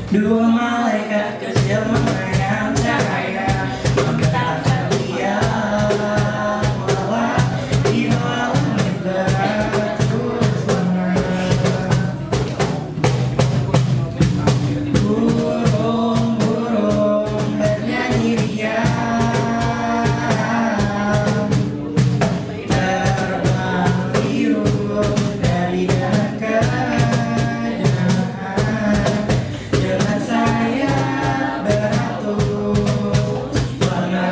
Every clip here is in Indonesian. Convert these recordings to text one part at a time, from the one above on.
Dua malaikat kecil melayang cahaya menggetarkan dia melawat di langit terus burung-burung bernyanyi riang terbang biru dari dekat dengan sayap beratus warna.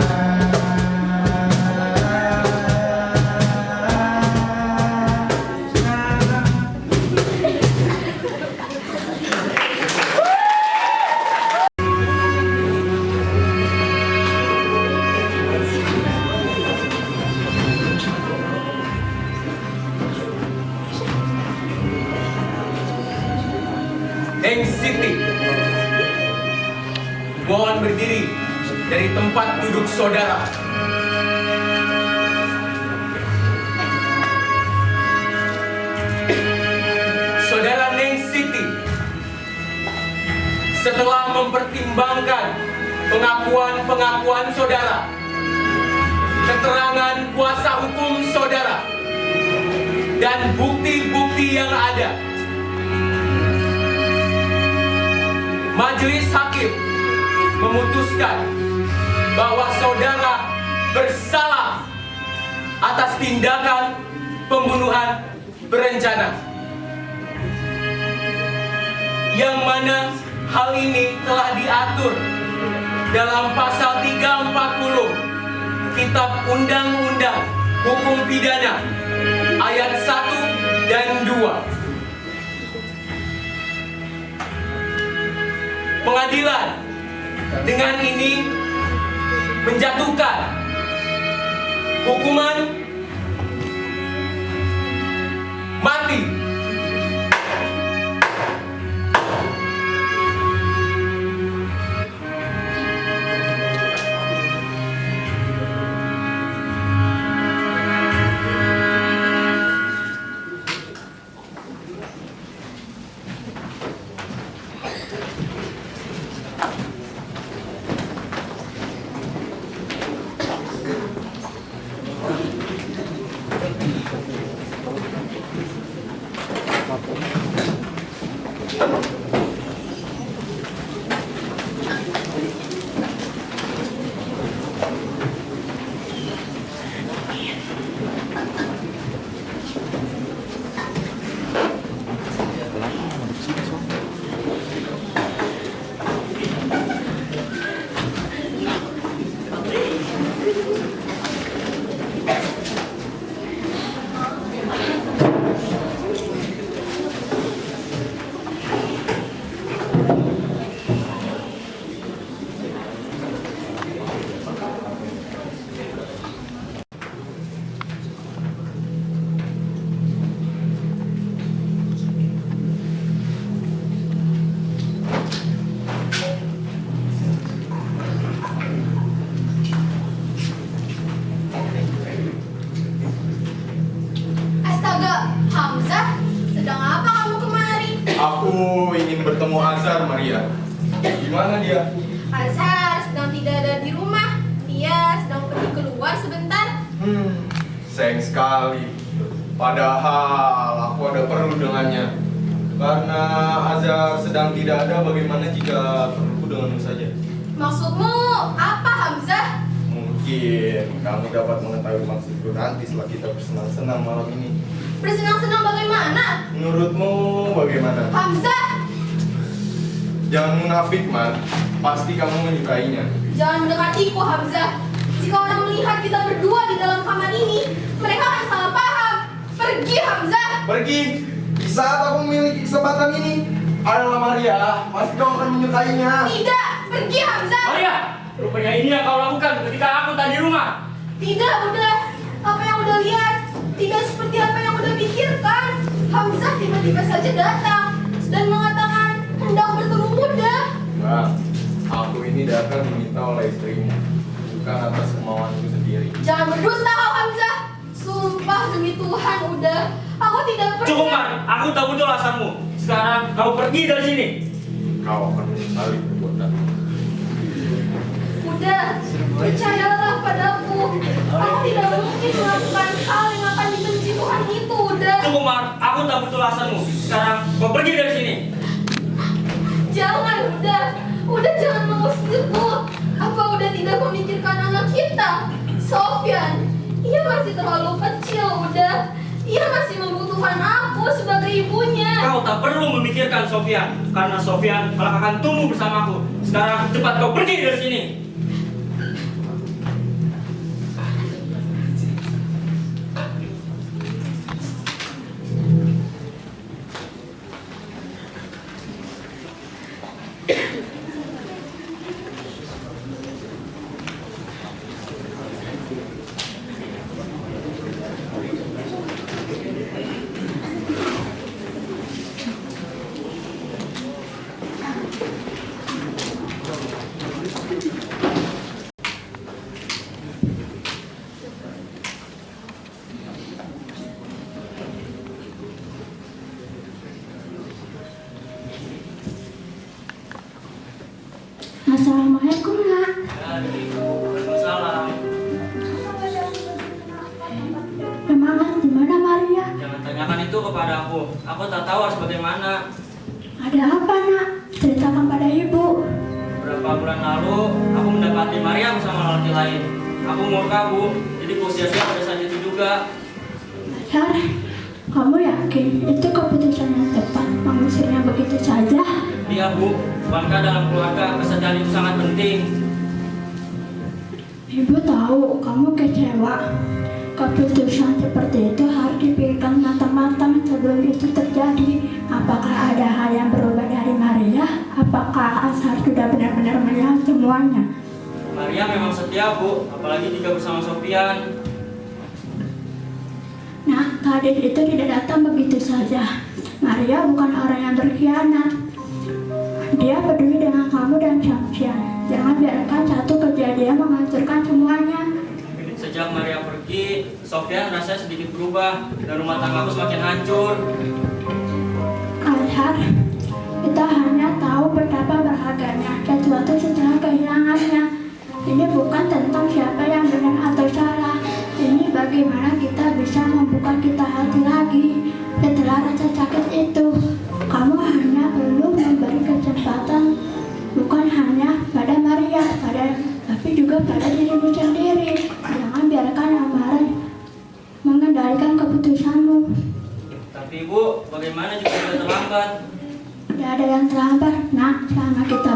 Neng Siti, mohon berdiri dari tempat duduk saudara. Saudara Neng Siti, setelah mempertimbangkan pengakuan-pengakuan saudara, keterangan kuasa hukum saudara, dan bukti-bukti yang ada, Majelis Hakim memutuskan bahwa saudara bersalah atas tindakan pembunuhan berencana, yang mana hal ini telah diatur dalam pasal 340 Kitab Undang-Undang Hukum Pidana ayat 1 dan 2. Pengadilan dengan ini menjatuhkan hukuman mati. Aku ingin bertemu Azhar, Maria. Gimana dia? Azhar sedang tidak ada di rumah. Dia sedang pergi keluar sebentar. Sayang sekali. Padahal aku ada perlu dengannya. Karena Azhar sedang tidak ada, bagaimana jika perluku denganmu saja? Maksudmu apa, Hamzah? Mungkin kamu dapat mengetahui maksudku nanti setelah kita bersenang-senang malam ini. Bersenang-senang bagaimana? Menurutmu bagaimana? Hamzah, Jangan munafik, Man. Pasti kamu menyukainya. jangan mendekatiku, Hamzah. Jika orang melihat kita berdua di dalam kamar ini, mereka akan salah paham. Pergi, Hamzah. Pergi. Di saat aku memiliki kesempatan ini, adalah Maria. Pasti kau akan menyukainya. Tidak, pergi, Hamzah. Maria, rupanya ini yang kau lakukan ketika aku tak di rumah. Tidak, udah. Apa yang udah lihat tidak seperti apa yang udah pikirkan. Hamzah tiba-tiba saja datang dan mengatakan hendak bertemu Muda. Bang, aku ini datang diminta oleh istrimu, bukan atas kemauanku sendiri. Jangan berdusta kau, Hamzah. Sumpah demi Tuhan, udah. Aku tidak pernah. Cukup, Man. Aku tahu betul alasanmu. Sekarang kau pergi dari sini. kau akan menyesali perbuatan. Udah, percayalah padaku. Aku tidak mungkin melakukan hal yang akan dibenci Tuhan itu, udah. Cukup, Mar. Aku tak butuh alasanmu. Sekarang kau pergi dari sini. Jangan, udah jangan mengusirku. Apa udah tidak memikirkan anak kita? Sofyan, ia masih terlalu kecil, udah. Ia masih membutuhkan aku sebagai ibunya. Kau tak perlu memikirkan Sofyan, karena Sofyan kelak akan tumbuh bersamaku. Sekarang cepat kau pergi dari sini. Assalamualaikum, Nak. Waalaikumsalam. Semangat, di mana Maria? Jangan tanyakan itu kepada aku. Aku tak tahu harus bagaimana. Ada apa, Nak? Ceritakan pada ibu. Beberapa bulan lalu, aku mendapati Maria bersama lelaki lain. Aku murka, Bu. Jadi sia-sia pada saat itu juga. Dasar, kamu yakin itu keputusan yang tepat mengusirnya begitu saja? Iya, Bu. Bukankah dalam keluarga kesetiaan itu sangat penting? Ibu tahu kamu kecewa. Keputusan seperti itu harus dipikirkan matang-matang sebelum itu terjadi. Apakah ada hal yang berubah dari Maria? Apakah Azhar sudah benar-benar melihat semuanya? Maria memang setia, Bu. Apalagi jika bersama Sofyan. Nah, gadis itu tidak datang begitu saja. Maria bukan orang yang berkhianat. Dia peduli dengan kamu dan Sofyan. Jangan biarkan satu kejadian menghancurkan semuanya. Sejak Maria pergi, Sofyan rasanya sedikit berubah dan rumah tanggaku semakin hancur. Azhar, kita hanya tahu betapa berharganya sesuatu setelah kehilangannya. Ini bukan tentang siapa yang benar atau salah. Ini bagaimana kita bisa membuka kita hati lagi setelah rasa sakit itu. Kamu hanya perlu memberi kesempatan, bukan hanya pada Maria, tapi juga pada dirimu sendiri. Jangan biarkan amarah mengendalikan keputusanmu. Tapi Bu, bagaimana jika sudah terlambat? Tidak ada yang terlambat, Nak. Selama kita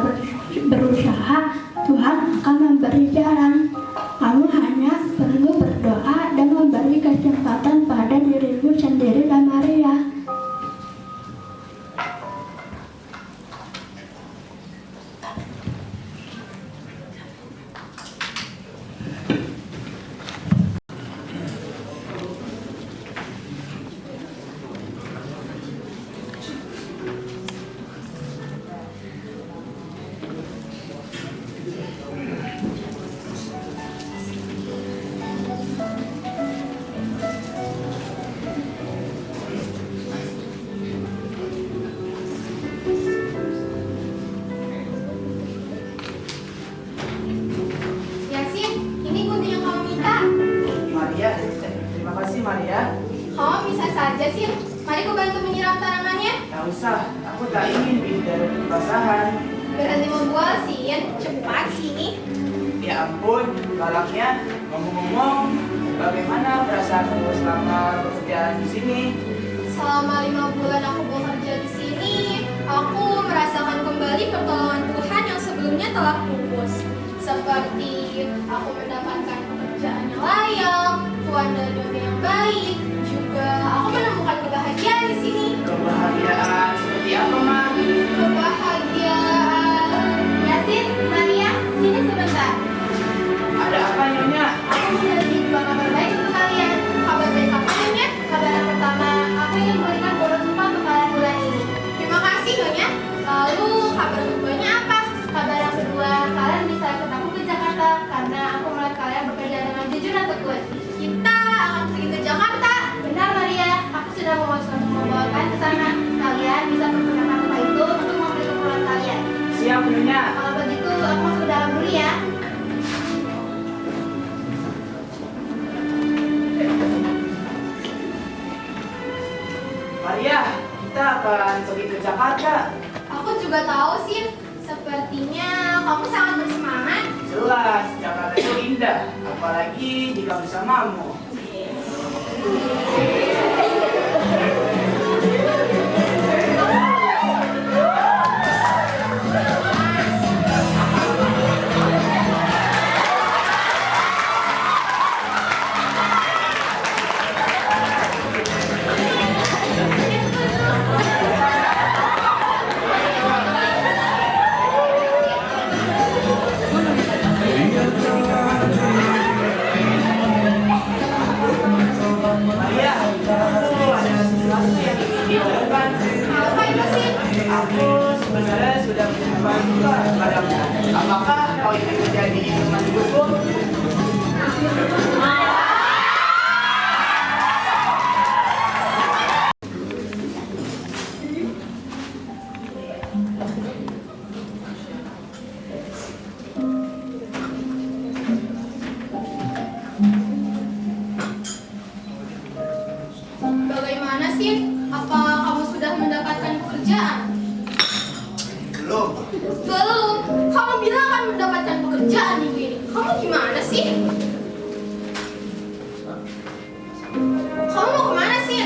berusaha, Tuhan akan memberi jalan. Kamu hanya perlu berdoa dan memberi kesempatan pada dirimu sendiri dan Maria. Yasin, ini gunting yang kamu minta. Maria, terima kasih Maria. Kamu bisa saja sih. Mari ku bantu menyiram tanamannya. Tak usah, aku tak ingin dari kebasahan. Berhenti membual Sin, cepat sini. Ya ampun, galaknya. Ngomong-ngomong, bagaimana perasaanmu selama bekerja di sini? Selama 5 bulan aku bekerja di sini, aku merasakan kembali pertolongan Tuhan yang sebelumnya telah pupus. Seperti aku mendapatkan pekerjaan yang layak, tuan dan nyonya yang baik, juga aku menemukan kebahagiaan di sini. Kebahagiaan seperti apa, Ma? Kebahagiaan. Yasin, Maria, sini sebentar. Ada apa, Nyonya? Aku memiliki 2 kabar baik untuk kalian. Kabar baik apa Nyonya? Kabar yang pertama, aku ingin memberikan bonus upah untuk kalian bulan ini. Terima kasih Nyonya. Lalu kabar keduanya apa? Kabar yang kedua, kalian bisa ikut aku ke Jakarta karena aku melihat kalian tahu sih, sepertinya kamu sangat bersemangat. Jelas, Jakarta itu indah, apalagi jika bersamamu. Maria, aku ada sesuatu yang ingin diomongkan. Apa itu sih? Aku sebenarnya sudah menyimpan suka padamu. Apakah kau ingin menjadi teman hidupku? Bagaimana sih? Apa kamu sudah mendapatkan pekerjaan? Belum. Belum. Kamu bilang akan mendapatkan pekerjaan minggu ini. Kamu gimana sih? Kamu mau kemana sih?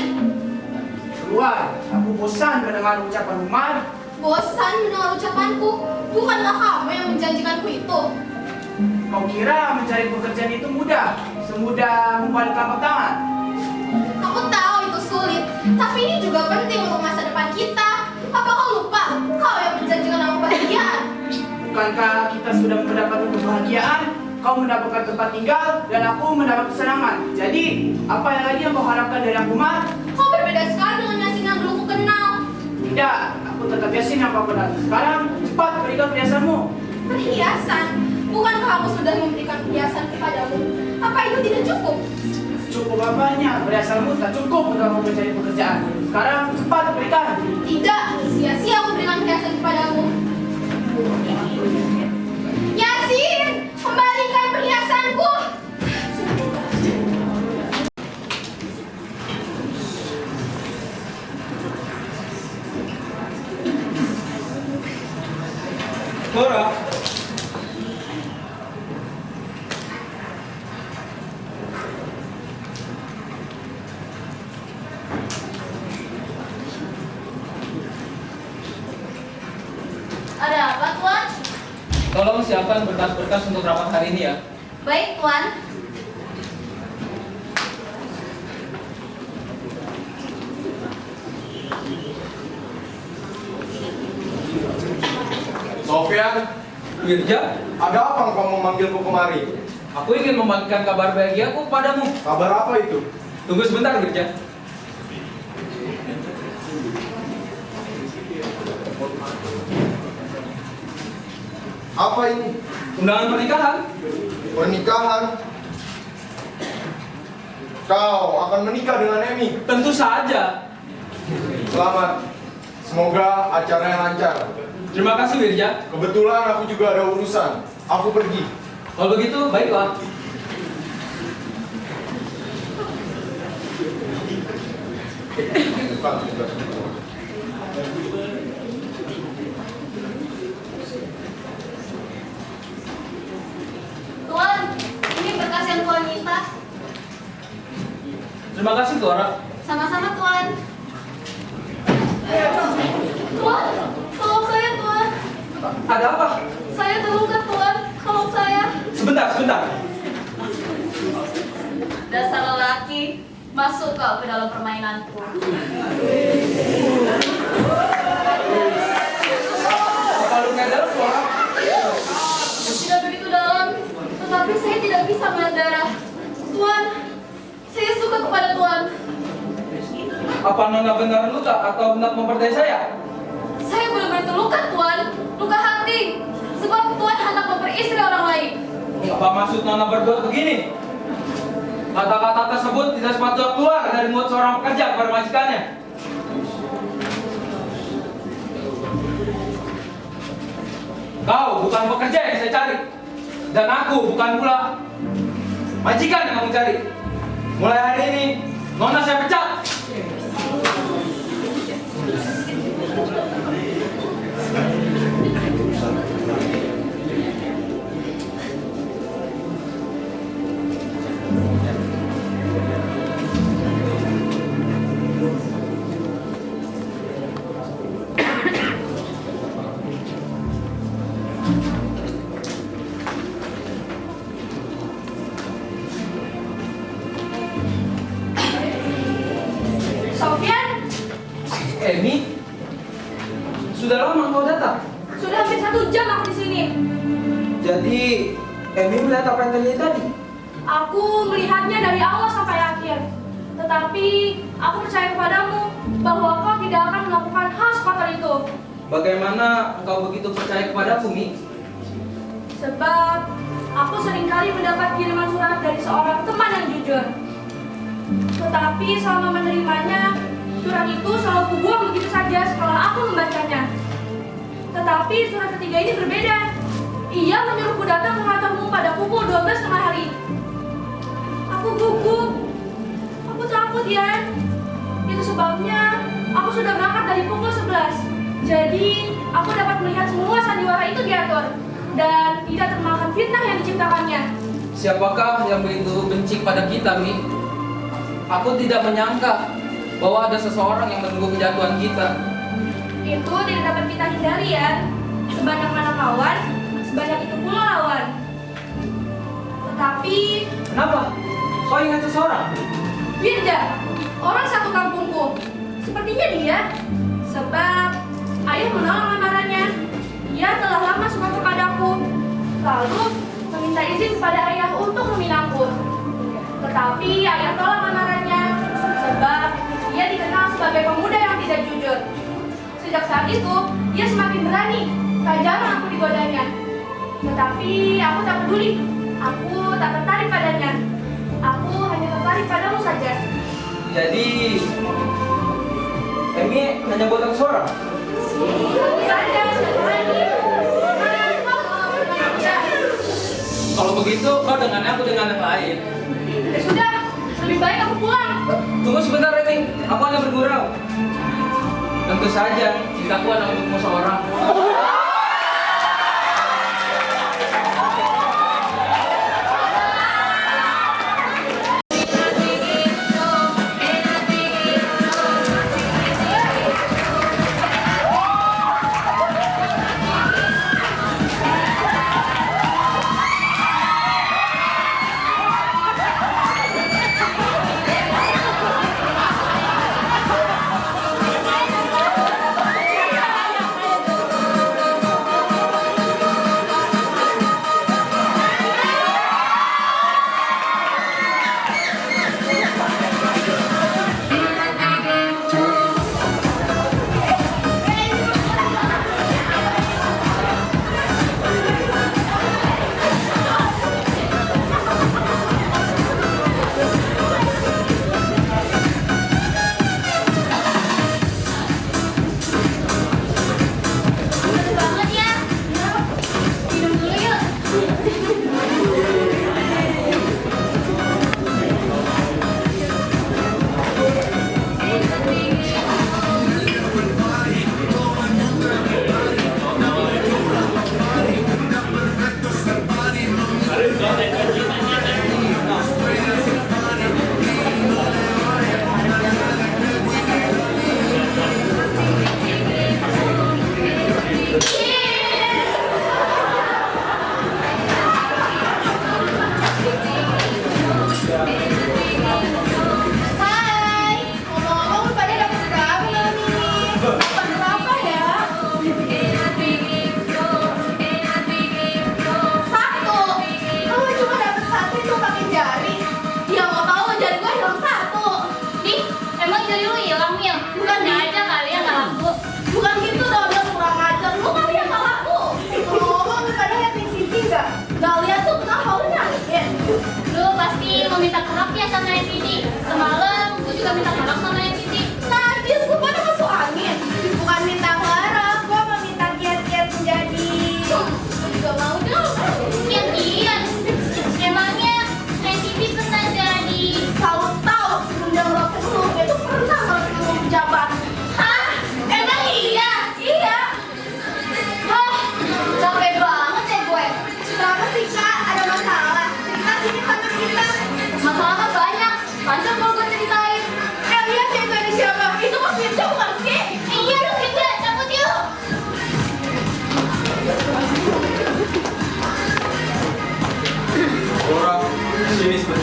Keluar. Aku bosan mendengar ucapan Umar. Bosan mendengar ucapanku. Bukanlah kamu yang menjanjikanku itu. Kau kira mencari pekerjaan itu mudah? Semudah membalik telapak tangan? Aku tahu itu sulit, tapi ini juga penting untuk masa depan kita. Apa kau lupa? Kau yang menjanjikan nama kebahagiaan. Bukankah kita sudah mendapatkan kebahagiaan? Kau mendapatkan tempat tinggal dan aku mendapat kesenangan. Jadi, apa yang lagi yang kau harapkan dari aku, Umar? Kau berbeda sekali dengan Yasin yang dulu ku kenal. Tidak, aku tetap Yasin yang kau kenal. Sekarang, cepat berikan perhiasanmu. Perhiasan? Bukankah aku sudah memberikan perhiasan kepadamu? Apa itu tidak cukup? Cukup apanya? Perhiasanmu tak cukup untuk aku mencari pekerjaan. Sekarang, cepat berikan. Tidak, sia-sia aku berikan perhiasan kepadamu. Yasin, kembalikan perhiasanku. Laura, Ada apa, Tuan? tolong siapkan berkas-berkas untuk rapat hari ini ya. Baik, Tuan. Sofyan, Wirja, ada apa engkau memanggilku kemari? aku ingin membagikan kabar bahagiaku padamu. Kabar apa itu? Tunggu sebentar, Wirja. Apa ini? Undangan pernikahan. Pernikahan? Kau akan menikah dengan Emi? Tentu saja. Selamat. Semoga acaranya lancar. Terima kasih, Wirja. Kebetulan aku juga ada urusan. Aku pergi. Kalau begitu, baiklah. Bukan, bukan. Tuan, ini berkas yang Tuan minta. Terima kasih, Laura. Sama-sama, Tuan. Tuan, tolong saya, Tuan. Ada apa? Saya terluka, Tuan. Tolong saya. Sebentar. Dasar lelaki, masuk kau ke dalam permainanku. Apa lu nggak dalam, Laura? Tidak begitu dalam, tetapi saya tidak bisa melihat darah. Tuan, saya suka kepada Tuan. Apa Nona benar luka atau hendak memperdaya saya? Saya benar-benar terluka, Tuan. Luka hati. Sebab Tuan hendak memperistri orang lain. Apa maksud Nona berbuat begini? Kata-kata tersebut tidak sepatutnya keluar dari mulut seorang pekerja kepada majikannya. Kau bukan pekerja yang saya cari. Dan aku bukan pula majikan yang kamu cari. Mulai hari ini, Nona saya pecat. Sofyan, Emi, sudah lama kau datang. sudah hampir 1 jam aku di sini. Jadi Emi melihat apa yang terjadi tadi? Aku melihatnya dari awal sampai akhir. Tetapi aku percaya kepadamu bahwa kau tidak akan melakukan hal sekotor itu. Bagaimana engkau begitu percaya kepadaku, Mi? Sebab aku seringkali mendapat kiriman surat dari seorang teman yang jujur. Tetapi selama menerimanya, surat itu selalu kubuang begitu saja setelah aku membacanya. Tetapi surat ketiga ini berbeda. Ia menyuruhku datang menghadapmu pada pukul 12 tengah hari. Aku gugup. Aku takut, ya. Itu sebabnya aku sudah berangkat dari pukul 11. Jadi, aku dapat melihat semua sandiwara itu diatur dan tidak termakan fitnah yang diciptakannya. Siapakah yang begitu benci pada kita, Mi? Aku tidak menyangka bahwa ada seseorang yang menunggu kejatuhan kita. Itu tidak dapat kita hindari, ya. Sebanyak mana kawan, sebanyak itu pula lawan. Tetapi, Kenapa? Kau ingat seseorang? Wirja, orang satu kampungku. Sepertinya dia. Sebab ayah menolak lamarannya. Ia telah lama suka kepadaku. Lalu meminta izin kepada ayah untuk meminangku. Tetapi ayah tolak lamarannya. Sebab ia dikenal sebagai pemuda yang tidak jujur. Sejak saat itu, ia semakin berani. Tak jarang aku digodanya. Tetapi aku tak peduli. Aku tak tertarik padanya. Aku hanya tertarik padamu saja. Jadi Emi hanya buat aku seorang. Saja, lagi. Kalau begitu, kau dengan aku dengan yang lain. Ya sudah, lebih baik aku pulang. Tunggu sebentar, Emi. Aku hanya bergurau. Tentu saja, cintaku adalah untukmu seorang.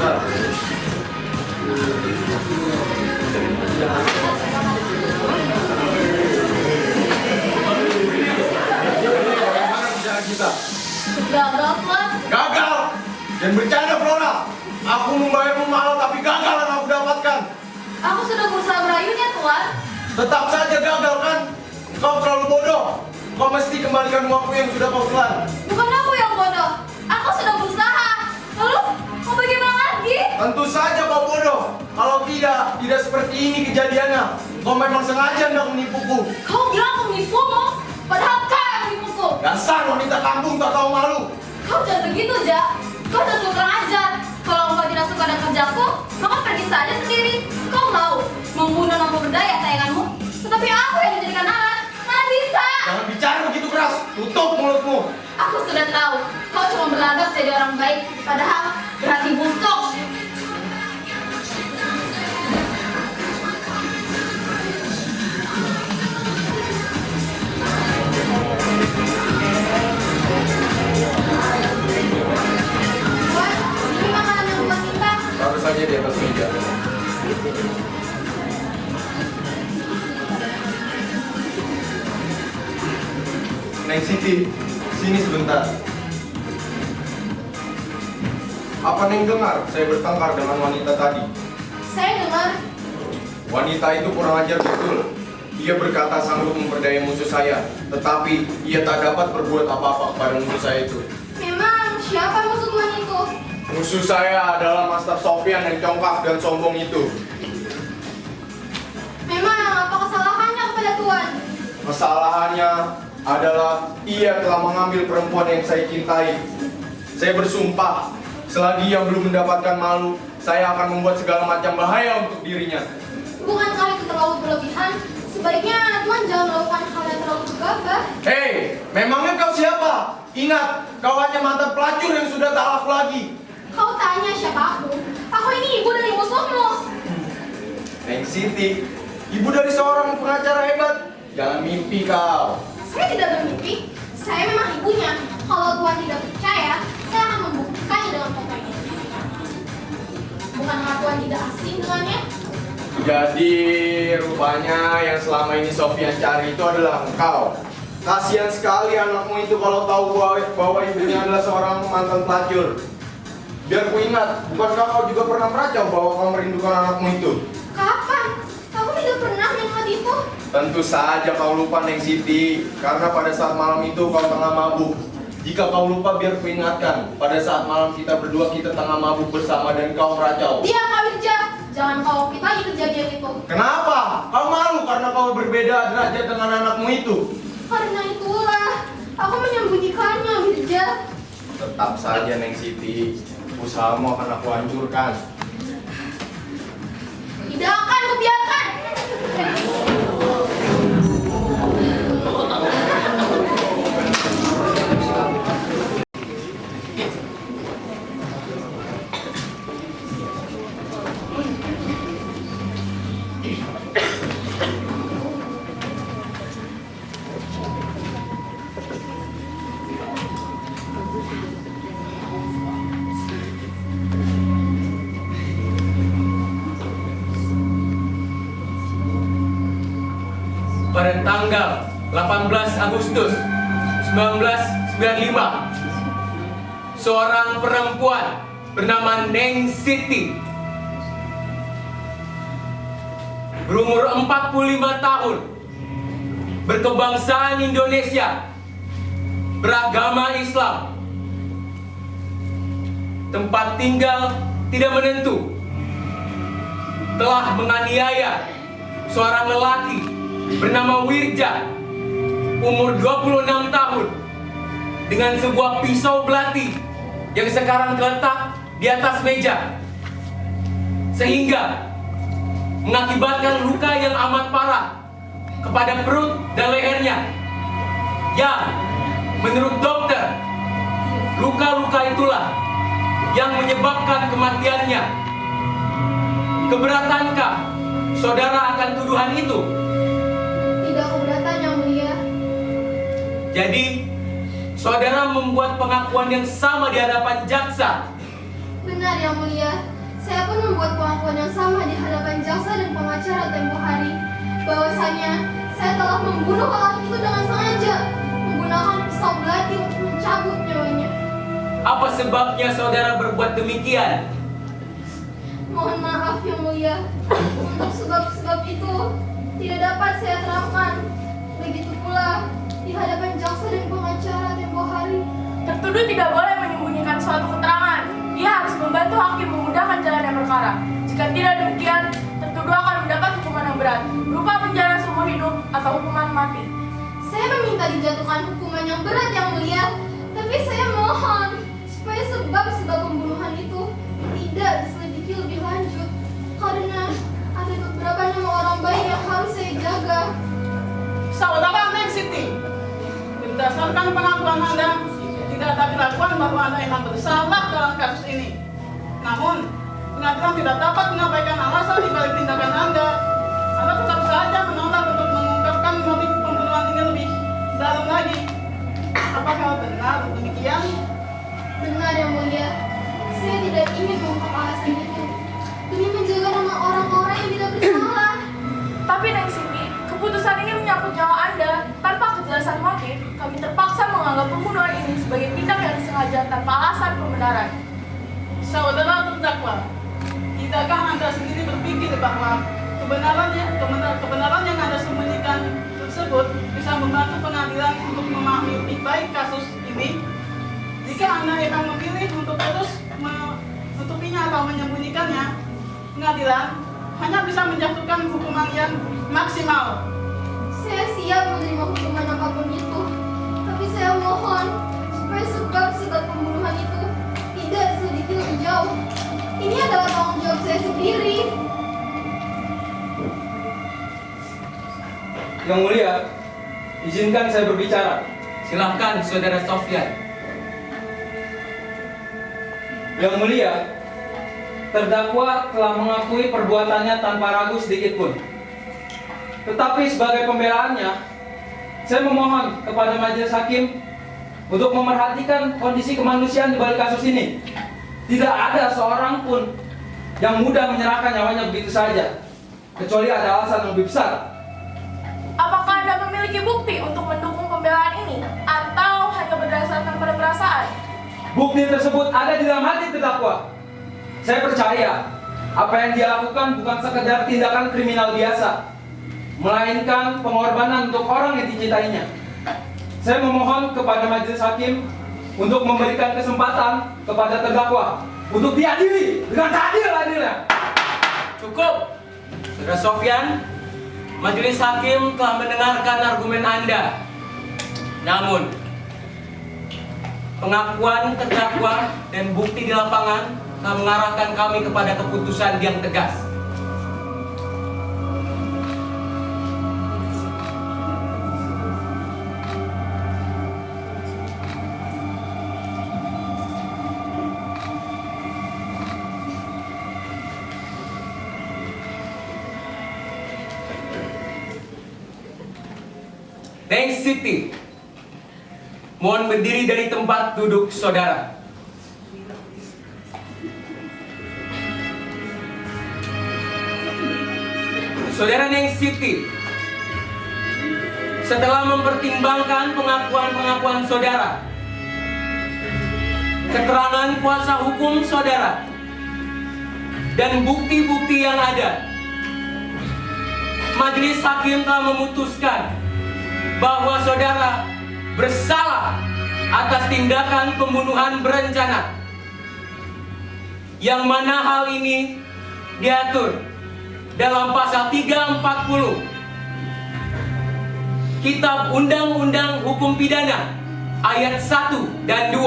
surat. Bagaimana bicara kita? Gagal, Tuan. Gagal! Dan bercanda, Flora. Aku membayarmu mahal tapi gagal yang aku dapatkan. Aku sudah berusaha merayunya, Tuan. Tetap saja gagal kan? Kau terlalu bodoh. Kau mesti kembalikan uangku yang sudah kau telan. Bukan aku yang bodoh. Aku sudah berusaha. Lalu, mau bagaimana lagi? Tentu saja kau bodoh. Kalau tidak seperti ini kejadiannya. Kau memang sengaja hendak menipuku. Kau bilang aku menipumu, padahal kau yang menipuku. Dasar wanita kampung tak tahu malu. Kau jangan begitu, Jak. Kau sudah kurang ajar. Kalau engkau tidak suka dengan kerjaku, maka pergi saja sendiri. Kau tahu, membunuh nama berdaya sayanganmu. Tetapi aku yang dijadikan alat. Mana bisa? Jangan bicara begitu keras. Tutup mulutmu. Aku sudah tahu, kau cuma berlagak jadi orang baik, padahal berhati busuk. Tuan, ini makanan yang buat kita. Taruh saja di atas meja. Neng Siti, sini sebentar. Apa Neng dengar saya bertengkar dengan wanita tadi? Saya dengar. Wanita itu kurang ajar betul. Ia berkata sanggup memperdaya musuh saya, tetapi ia tak dapat berbuat apa-apa kepada musuh saya itu. Memang siapa musuh Tuan itu? Musuh saya adalah Master Sofyan yang congkak dan sombong itu. Memang apa kesalahannya kepada Tuan? Kesalahannya adalah ia telah mengambil perempuan yang saya cintai. Saya bersumpah, selagi ia belum mendapatkan malu, saya akan membuat segala macam bahaya untuk dirinya. Bukankah itu terlalu berlebihan? Sebaiknya Tuan jangan melakukan hal yang terlalu gegabah. Hei, memangnya kau siapa? Ingat, kau hanya mantan pelacur yang sudah tak laku lagi. Kau tanya siapa aku? Aku ini ibu dari musuhmu. Neng Siti, ibu dari seorang pengacara hebat. Jangan mimpi kau. Saya tidak bermimpi. Saya memang ibunya. Kalau Tuan tidak percaya, saya akan membuktikannya dengan fotonya. Bukankah Tuan tidak asing dengannya? Jadi rupanya yang selama ini Sofyan cari itu adalah engkau. Kasihan sekali anakmu itu kalau tahu bahwa ibunya adalah seorang mantan pelacur. Biar ku ingat, bukankah kau juga pernah meracau bahwa kau merindukan anakmu itu? Kapan? Aku tidak pernah melihat itu. Tentu saja kau lupa Neng Siti, karena pada saat malam itu kau tengah mabuk. Jika kau lupa biar ku ingatkan, pada saat malam kita berdua kita tengah mabuk bersama dan kau meracau. Diam, Kak Wirja. Jangan kau kita lagi kejadian itu. Kenapa? Kau malu karena kau berbeda derajat dengan anakmu itu. Karena itulah aku menyembunyikannya, Wirja. Tetap saja Neng Siti, usahamu akan aku hancurkan. Tidak akan kubiarkan. Pada tanggal 18 Agustus 1995, seorang perempuan bernama Neng Siti berumur 45 tahun, berkebangsaan Indonesia, beragama Islam, tempat tinggal tidak menentu, telah menganiaya seorang lelaki bernama Wirja, umur 26 tahun, dengan sebuah pisau belati yang sekarang terletak di atas meja, sehingga mengakibatkan luka yang amat parah kepada perut dan lehernya, yang menurut dokter, luka-luka itulah yang menyebabkan kematiannya. Keberatankah saudara akan tuduhan itu? Tidak keberatan, Yang Mulia. Jadi, saudara membuat pengakuan yang sama di hadapan jaksa. Benar yang mulia. Saya pun membuat pengakuan yang sama di hadapan jaksa dan pengacara tempo hari. Bahwasanya saya telah membunuh lelaki itu dengan sengaja, menggunakan pisau belati untuk mencabut nyawanya. Apa sebabnya saudara berbuat demikian? Mohon maaf yang mulia. Untuk sebab-sebab itu tidak dapat saya terangkan. Begitu pula di hadapan jaksa dan pengacara tempo hari. Tertuduh tidak boleh menyembunyikan suatu keterangan. Dia harus membantu hakim memudahkan jalannya perkara. Jika tidak demikian, tertuduh akan mendapat hukuman yang berat, berupa penjara seumur hidup atau hukuman mati. Saya meminta dijatuhkan hukuman yang berat yang mulia, tapi saya mohon supaya sebab-sebab pembunuhan itu tidak diselidiki lebih lanjut, karena ada beberapa nama orang baik yang harus saya jaga. Saudara Neng Siti, berdasarkan pengakuan Anda, tidak ada keraguan bahwa Anda memang bersalah dalam kasus ini. Namun, pengadilan tidak dapat mengabaikan alasan di balik tindakan Anda. Anda tetap saja menolak untuk mengungkapkan motif pembunuhan ini lebih dalam lagi. Apakah benar demikian? Benar yang mulia, saya tidak ingin mengungkap alasan itu demi menjaga nama orang-orang yang tidak bersalah. Tapi Neng Cindy, keputusan ini menyangkut nyawa Anda. Tanpa kejelasan motif, kami terpaksa menganggap pembunuhan ini sebagai tindak yang disengaja tanpa alasan pembenaran. Saudara terdakwa, tidakkah Anda sendiri berpikir bahwa kebenaran yang Anda sembunyikan tersebut bisa membantu pengadilan untuk memahami lebih baik kasus ini? Jika Anda memang memilih untuk terus menutupinya atau menyembunyikannya, pengadilan hanya bisa menjatuhkan hukuman yang maksimal. Saya siap menerima hukuman apapun itu, tapi saya mohon supaya sebab-sebab pembunuhan itu tidak diselidiki lebih jauh. Ini adalah tanggung jawab saya sendiri. Yang mulia, izinkan saya berbicara. Silakan saudara Sofyan. Yang mulia, terdakwa telah mengakui perbuatannya tanpa ragu sedikit pun. Tetapi sebagai pembelaannya, saya memohon kepada majelis hakim untuk memerhatikan kondisi kemanusiaan di balik kasus ini. Tidak ada seorang pun yang mudah menyerahkan nyawanya begitu saja, kecuali ada alasan yang lebih besar. Apakah Anda memiliki bukti untuk mendukung pembelaan ini, atau hanya berdasarkan pada perasaan? Bukti tersebut ada di dalam hati terdakwa. Saya percaya apa yang dia lakukan bukan sekedar tindakan kriminal biasa, melainkan pengorbanan untuk orang yang dicintainya. Saya memohon kepada majelis hakim untuk memberikan kesempatan kepada terdakwa untuk diadili dengan seadil-adilnya. Cukup, saudara Sofyan. Majelis hakim telah mendengarkan argumen Anda. Namun, pengakuan terdakwa dan bukti di lapangan telah mengarahkan kami kepada keputusan yang tegas. Neng Siti, mohon berdiri dari tempat duduk saudara. Saudara Neng Siti, setelah mempertimbangkan pengakuan-pengakuan saudara, keterangan kuasa hukum saudara, dan bukti-bukti yang ada, majelis hakim telah memutuskan bahwa saudara bersalah atas tindakan pembunuhan berencana, yang mana hal ini diatur dalam pasal 340 Kitab Undang-Undang Hukum Pidana ayat 1 dan 2.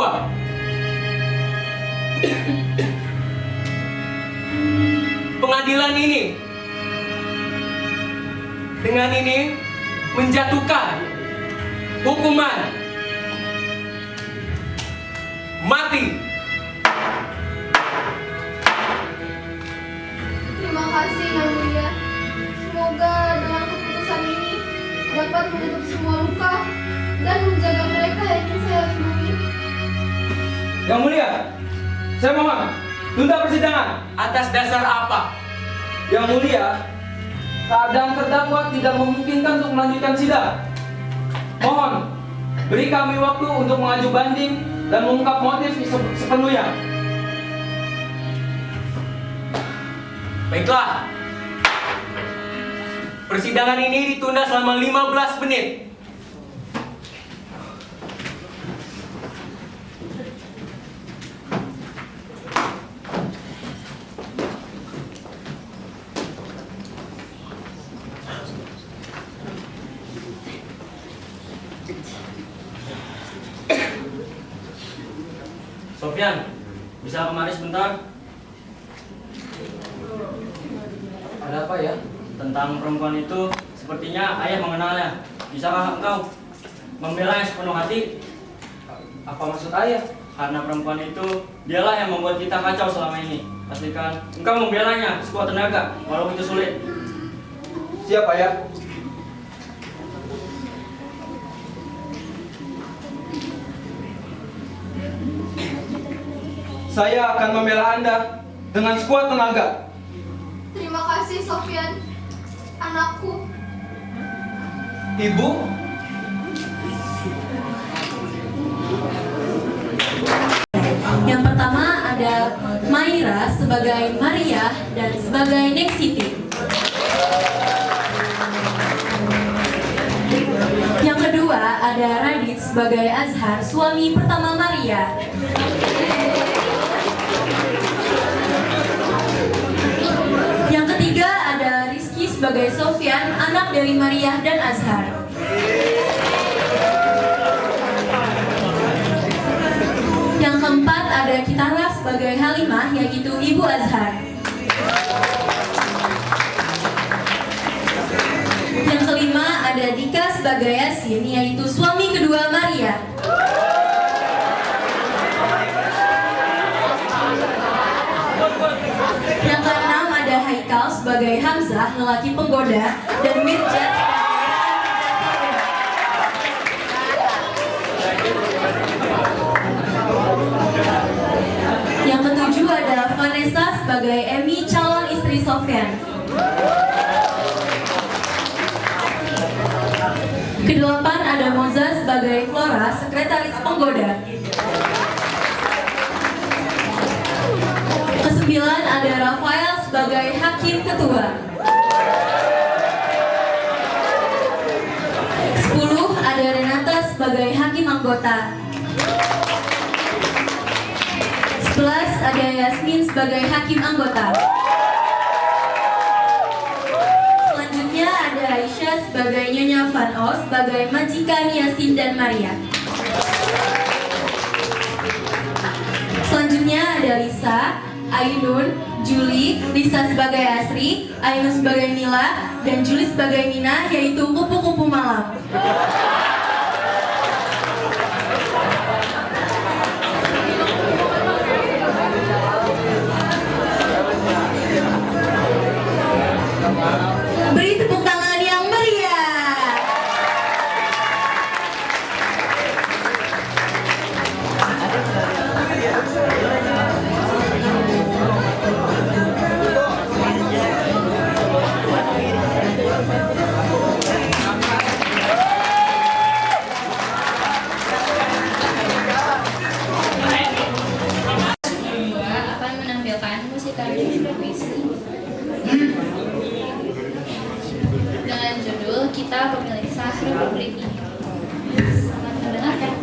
Pengadilan ini dengan ini menjatuhkan hukuman mati. Terima kasih yang mulia. Semoga dengan keputusan ini dapat menutup semua luka dan menjaga mereka yang ingin saya lindungi. Yang mulia, saya mohon Tunda persidangan. Atas dasar apa? Yang mulia, keadaan terdakwa tidak memungkinkan untuk melanjutkan sidang. Mohon, beri kami waktu untuk mengajukan banding dan mengungkap motif sepenuhnya. Baiklah. Persidangan ini ditunda selama 15 menit. Sofyan, bisa kemari sebentar? Ada apa ya? Tentang perempuan itu, sepertinya ayah mengenalnya. Bisakah engkau membelanya sepenuh hati? Apa maksud ayah? Karena perempuan itu, dialah yang membuat kita kacau selama ini. Pastikan engkau membelanya sekuat tenaga, walau itu sulit. Siap ayah. Saya akan membela Anda dengan sekuat tenaga. Terima kasih, Sofyan. Anakku. Ibu, Yang pertama ada Maira sebagai Maria dan sebagai Nexity. Yang kedua ada Radit sebagai Azhar, suami pertama Maria. Yang ketiga ada Rizky sebagai Sofyan, anak dari Maria dan Azhar. Yang keempat ada Kitara sebagai Halimah, yaitu ibu Azhar. Yang kelima ada Dika sebagai Yasin, yaitu suami kedua Maria. Yang keenam ada Haikal sebagai Hamzah, lelaki penggoda, dan Mirja. Yang ketujuh adalah Vanessa sebagai Emmy, calon istri Sofyan. Kedelapan ada Moza sebagai Flora, sekretaris penggoda. Kesembilan ada Rafael sebagai hakim ketua. 10 ada Renata sebagai hakim anggota. 11 ada Yasmin sebagai hakim anggota. Selanjutnya ada Aisyah sebagai Nyonya Van O sebagai majikan Yasin dan Maria. Selanjutnya ada Lisa, Ainun, Juli, Lisa sebagai Asri, Ainun sebagai Mila, dan Juli sebagai Mina, yaitu kupu-kupu malam. Beri tepuk tangan yang meriah. Akan menampilkan musikalis berpuisi dengan judul Kita Pemilik Sah Republik ini. Selamat mendengarkan.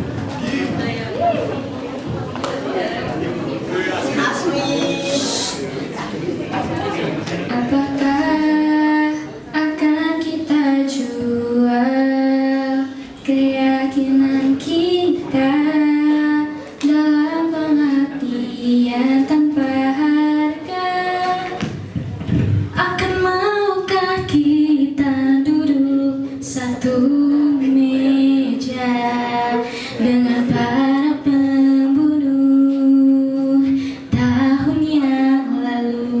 Apakah akan kita jual keyakinan kita dalam pengabdian tanpa harga? Akan maukah kita duduk satu meja dengan para pembunuh tahun yang lalu?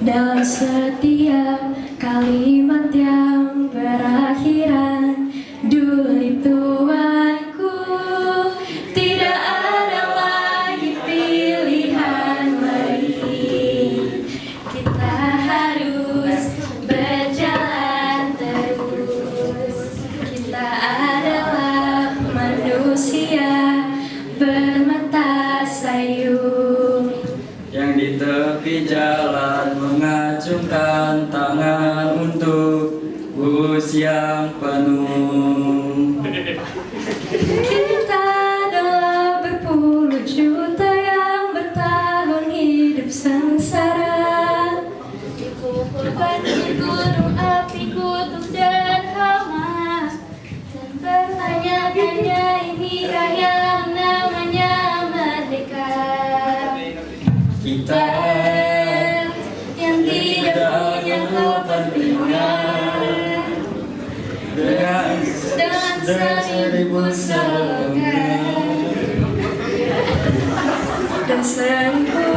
Dalam setiap kalimat yang berakhiran duli tuanku, tidak ada lagi pilihan. tulus yang penuh. Kita adalah berpuluh juta yang bertahun hidup sengsara. Dikubur batu gunung api kutub dan hama. Dan bertanya-tanya inikah yang namanya merdeka. Kita yang tidak punya kepentingan dengan seribu slogan dan seribu